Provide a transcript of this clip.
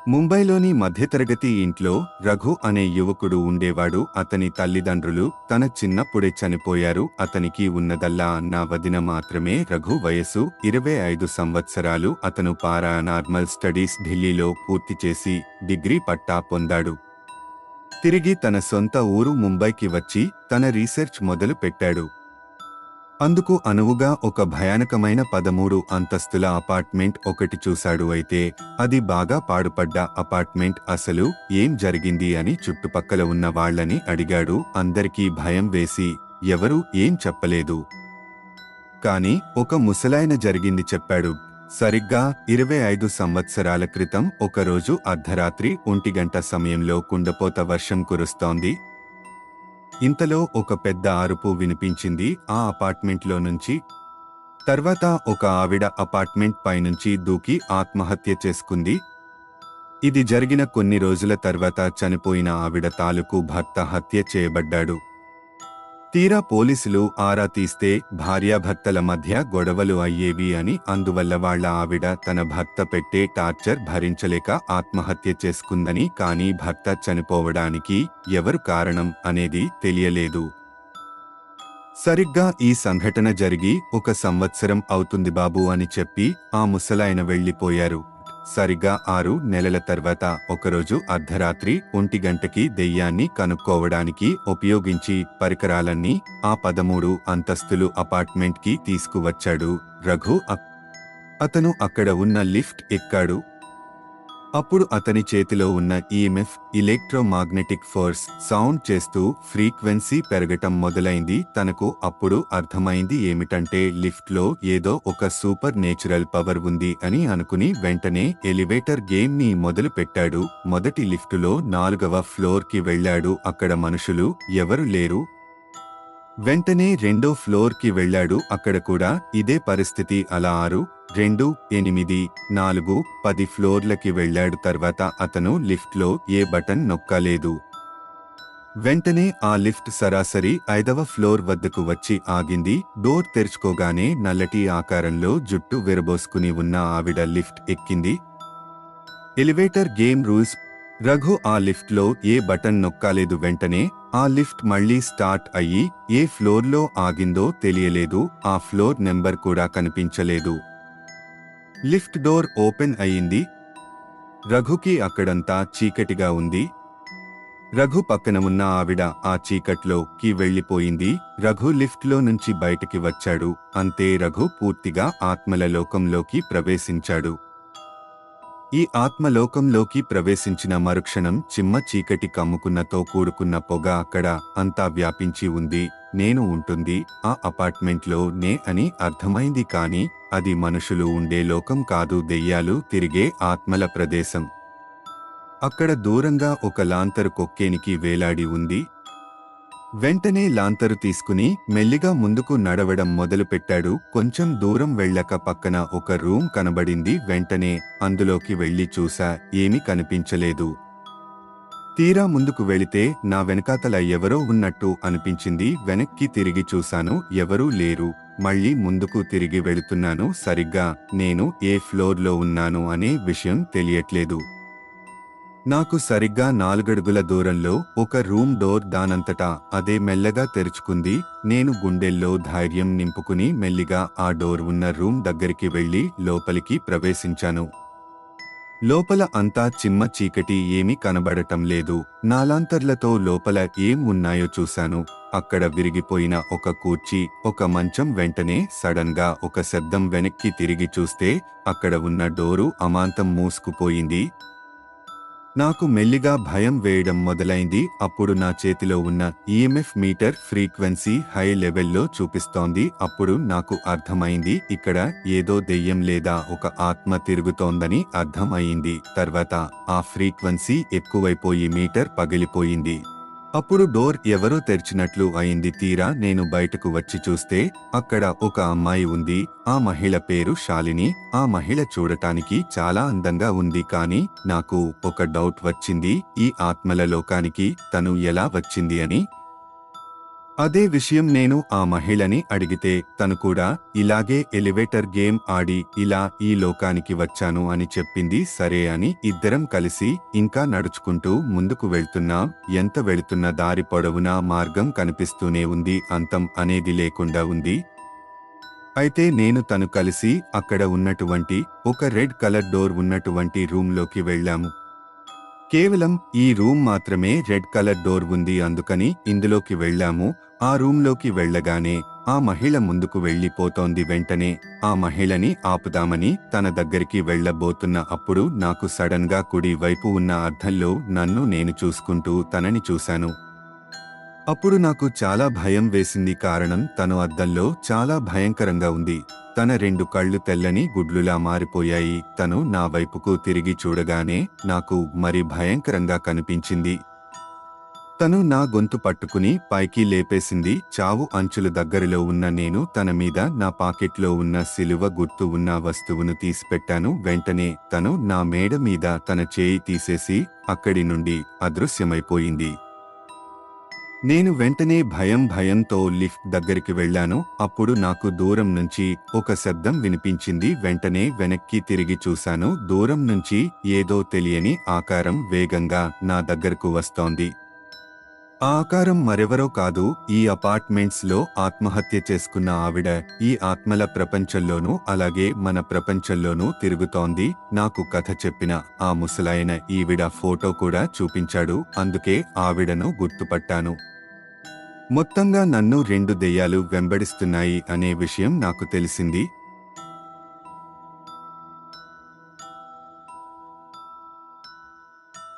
ముంబైలోని మధ్యతరగతి ఇంట్లో రఘు అనే యువకుడు ఉండేవాడు. అతని తల్లిదండ్రులు తన చిన్నప్పుడే చనిపోయారు. అతనికి ఉన్నదల్లా అన్న వదిన మాత్రమే. రఘు వయసు 25 సంవత్సరాలు. అతను పారానార్మల్ స్టడీస్ ఢిల్లీలో పూర్తి చేసి డిగ్రీ పట్టా పొందాడు. తిరిగి తన సొంత ఊరు ముంబైకి వచ్చి తన రీసెర్చ్ మొదలు పెట్టాడు. అందుకు అనువుగా ఒక భయానకమైన 13 అంతస్తుల అపార్ట్మెంట్ ఒకటి చూశాడు. అయితే అది బాగా పాడుపడ్డ అపార్ట్మెంట్. అసలు ఏం జరిగింది అని చుట్టుపక్కల ఉన్న వాళ్లని అడిగాడు. అందరికీ భయం వేసి ఎవరూ ఏం చెప్పలేదు. కాని ఒక ముసలాయన జరిగింది చెప్పాడు. సరిగ్గా 25 సంవత్సరాల క్రితం ఒకరోజు అర్ధరాత్రి 1 గంట సమయంలో కుండపోత వర్షం కురుస్తోంది. ఇంతలో ఒక పెద్ద అరుపు వినిపించింది ఆ అపార్ట్మెంట్లో నుంచి. తర్వాత ఒక ఆవిడ అపార్ట్మెంట్ పైనుంచి దూకి ఆత్మహత్య చేసుకుంది. ఇది జరిగిన కొన్ని రోజుల తర్వాత చనిపోయిన ఆవిడ తాలూకు భర్త హత్య చేయబడ్డాడు. తీరా పోలీసులు ఆరా తీస్తే భార్యాభర్తల మధ్య గొడవలు అయ్యేవి అని, అందువల్ల వాళ్ల ఆవిడ తన భర్త పెట్టే టార్చర్ భరించలేక ఆత్మహత్య చేసుకుందని. కానీ భర్త చనిపోవడానికి ఎవరు కారణం అనేది తెలియలేదు. సరిగ్గా ఈ సంఘటన జరిగి 1 సంవత్సరం అవుతుంది బాబూ అని చెప్పి ఆ ముసలాయన వెళ్లిపోయారు. సరిగ్గా 6 నెలల తర్వాత ఒకరోజు అర్ధరాత్రి 1 గంటకి దెయ్యాన్ని కనుక్కోవడానికి ఉపయోగించి పరికరాలన్నీ ఆ 13 అంతస్తులు అపార్ట్మెంట్కి తీసుకువచ్చాడు రఘు. అతను అక్కడ ఉన్న లిఫ్ట్ ఎక్కాడు. అప్పుడు అతని చేతిలో ఉన్న ఈఎంఎఫ్ ఎలక్ట్రోమాగ్నెటిక్ ఫోర్స్ సౌండ్ చేస్తూ ఫ్రీక్వెన్సీ పెరగటం మొదలైంది. తనకు అప్పుడు అర్థమైంది ఏమిటంటే లిఫ్ట్లో ఏదో ఒక సూపర్ నేచురల్ పవర్ ఉంది అని అనుకుని వెంటనే ఎలివేటర్ గేమ్ ని మొదలు పెట్టాడు. మొదటి లిఫ్టులో 4వ ఫ్లోర్కి వెళ్లాడు. అక్కడ మనుషులు ఎవరు లేరు. వెంటనే 2వ ఫ్లోర్కి వెళ్లాడు. అక్కడ కూడా ఇదే పరిస్థితి. అలా 6, 2, 8, 4, 10 ఫ్లోర్లకి వెళ్లాడు. తర్వాత అతను లిఫ్ట్లో ఏ బటన్ నొక్కలేదు. వెంటనే ఆ లిఫ్ట్ సరాసరి 5వ ఫ్లోర్ వద్దకు వచ్చి ఆగింది. డోర్ తెరుచుకోగానే నల్లటి ఆకారంలో జుట్టు విరబోసుకుని ఉన్న ఆవిడ లిఫ్ట్ ఎక్కింది. Elevator game rules. రఘు ఆ లిఫ్ట్లో ఏ బటన్ నొక్కలేదు. వెంటనే ఆ లిఫ్ట్ మళ్లీ స్టార్ట్ అయ్యి ఏ ఫ్లోర్లో ఆగిందో తెలియలేదు. ఆ ఫ్లోర్ నెంబర్ కూడా కనిపించలేదు. లిఫ్ట్ డోర్ ఓపెన్ అయ్యింది. రఘుకి అక్కడంతా చీకటిగా ఉంది. రఘు పక్కన ఉన్న ఆవిడ ఆ చీకట్లోకి వెళ్లిపోయింది. రఘు లిఫ్ట్లో నుంచి బయటికి వచ్చాడు. అంతే, రఘు పూర్తిగా ఆత్మల లోకంలోకి ప్రవేశించాడు. ఈ ఆత్మలోకంలోకి ప్రవేశించిన మరుక్షణం చిమ్మ చీకటి కమ్ముకున్నతో కూడుకున్న పొగ అక్కడ అంతా వ్యాపించి ఉంది. నేను ఉంటుంది ఆ అపార్ట్మెంట్లో నే అని అర్థమైంది. కాని అది మనుషులు ఉండే లోకం కాదు, దెయ్యాలు తిరిగే ఆత్మల ప్రదేశం. అక్కడ దూరంగా ఒక లాంతరు కొక్కేనికి వేలాడి ఉంది. వెంటనే లాంతరు తీసుకుని మెల్లిగా ముందుకు నడవడం మొదలుపెట్టాడు. కొంచెం దూరం వెళ్ళక పక్కన ఒక రూమ్ కనబడింది. వెంటనే అందులోకి వెళ్లి చూసా, ఏమీ కనిపించలేదు. తీరా ముందుకు వెళితే నా వెనకాతల ఎవరో ఉన్నట్టు అనిపించింది. వెనక్కి తిరిగి చూశాను, ఎవరూ లేరు. మళ్లీ ముందుకు తిరిగి వెళుతున్నాను. సరిగ్గా నేను ఏ ఫ్లోర్లో ఉన్నాను అనే విషయం తెలియట్లేదు. నాకు సరిగ్గా 4 అడుగుల దూరంలో ఒక రూమ్ డోర్ దానంతటా అదే మెల్లగా తెరుచుకుంది. నేను గుండెల్లో ధైర్యం నింపుకుని మెల్లిగా ఆ డోర్ ఉన్న రూమ్ దగ్గరికి వెళ్లి లోపలికి ప్రవేశించాను. లోపల అంతా చిమ్మ చీకటి, ఏమీ కనబడటం లేదు. నాలాంతర్లతో లోపల ఏం ఉన్నాయో చూశాను. అక్కడ విరిగిపోయిన ఒక కుర్చీ, ఒక మంచం. వెంటనే సడన్ గా ఒక శబ్దం. వెనక్కి తిరిగి చూస్తే అక్కడ ఉన్న డోరు అమాంతం మూసుకుపోయింది. నాకు మెల్లిగా భయం వేయడం మొదలైంది. అప్పుడు నా చేతిలో ఉన్న ఈఎంఎఫ్ మీటర్ ఫ్రీక్వెన్సీ హై లెవెల్లో చూపిస్తోంది. అప్పుడు నాకు అర్థమైంది, ఇక్కడ ఏదో దెయ్యం లేదా ఒక ఆత్మ తిరుగుతోందని అర్థం అయింది. తర్వాత ఆ ఫ్రీక్వెన్సీ ఎక్కువైపోయి మీటర్ పగిలిపోయింది. అప్పుడు డోర్ ఎవరో తెరిచినట్లు అయింది. తీరా నేను బయటకు వచ్చి చూస్తే అక్కడ ఒక అమ్మాయి ఉంది. ఆ మహిళ పేరు శాలిని. ఆ మహిళ చూడటానికి చాలా అందంగా ఉంది. కానీ నాకు ఒక డౌట్ వచ్చింది, ఈ ఆత్మల లోకానికి తను ఎలా వచ్చింది అని. అదే విషయం నేను ఆ మహిళని అడిగితే తను కూడా ఇలాగే ఎలివేటర్ గేమ్ ఆడి ఇలా ఈ లోకానికి వచ్చాను అని చెప్పింది. సరే అని ఇద్దరం కలిసి ఇంకా నడుచుకుంటూ ముందుకు వెళ్తున్నాం. ఎంత వెళుతున్న దారి పొడవునా మార్గం కనిపిస్తూనే ఉంది, అంతం అనేది లేకుండా ఉంది. అయితే నేను తను కలిసి అక్కడ ఉన్నటువంటి ఒక రెడ్ కలర్ డోర్ ఉన్నటువంటి రూమ్లోకి వెళ్ళాము. కేవలం ఈ రూమ్ మాత్రమే రెడ్ కలర్ డోర్ ఉంది, అందుకని ఇందులోకి వెళ్ళాము. ఆ రూమ్లోకి వెళ్ళగానే ఆ మహిళ ముందుకు వెళ్ళిపోతోంది. వెంటనే ఆ మహిళని ఆపుదామని తన దగ్గరికి వెళ్ళబోతున్న అప్పుడు నాకు సడన్ గా కుడి వైపు ఉన్న అద్దంలో నన్ను నేను చూసుకుంటూ తనని చూశాను. అప్పుడు నాకు చాలా భయం వేసింది. కారణం తను అద్దంలో చాలా భయంకరంగా ఉంది. తన రెండు కళ్ళు తెల్లని గుడ్లులా మారిపోయాయి. తను నా వైపుకు తిరిగి చూడగానే నాకు మరి భయంకరంగా కనిపించింది. తను నా గొంతు పట్టుకుని పైకి లేపేసింది. చావు అంచుల దగ్గరలో ఉన్న నేను తన మీద నా పాకెట్లో ఉన్న సిలువ గుర్తు ఉన్న వస్తువును తీసిపెట్టాను. వెంటనే తను నా మేడ మీద తన చేయి తీసేసి అక్కడి నుండి అదృశ్యమైపోయింది. నేను వెంటనే భయంతో లిఫ్ట్ దగ్గరికి వెళ్ళాను. అప్పుడు నాకు దూరం నుంచి ఒక శబ్దం వినిపించింది. వెంటనే వెనక్కి తిరిగి చూశాను. దూరం నుంచి ఏదో తెలియని ఆకారం వేగంగా నా దగ్గరకు వస్తోంది. ఆ ఆకారం మరెవరో కాదు, ఈ అపార్ట్మెంట్స్ లో ఆత్మహత్య చేసుకున్న ఆవిడ. ఈ ఆత్మల ప్రపంచంలోనూ అలాగే మన ప్రపంచంలోనూ తిరుగుతోంది. నాకు కథ చెప్పిన ఆ ముసలాయన ఈవిడ ఫోటో కూడా చూపించాడు. అందుకే ఆవిడను గుర్తుపట్టాను. మొత్తంగా నన్ను రెండు దెయ్యాలు వెంబడిస్తున్నాయి అనే విషయం నాకు తెలిసింది.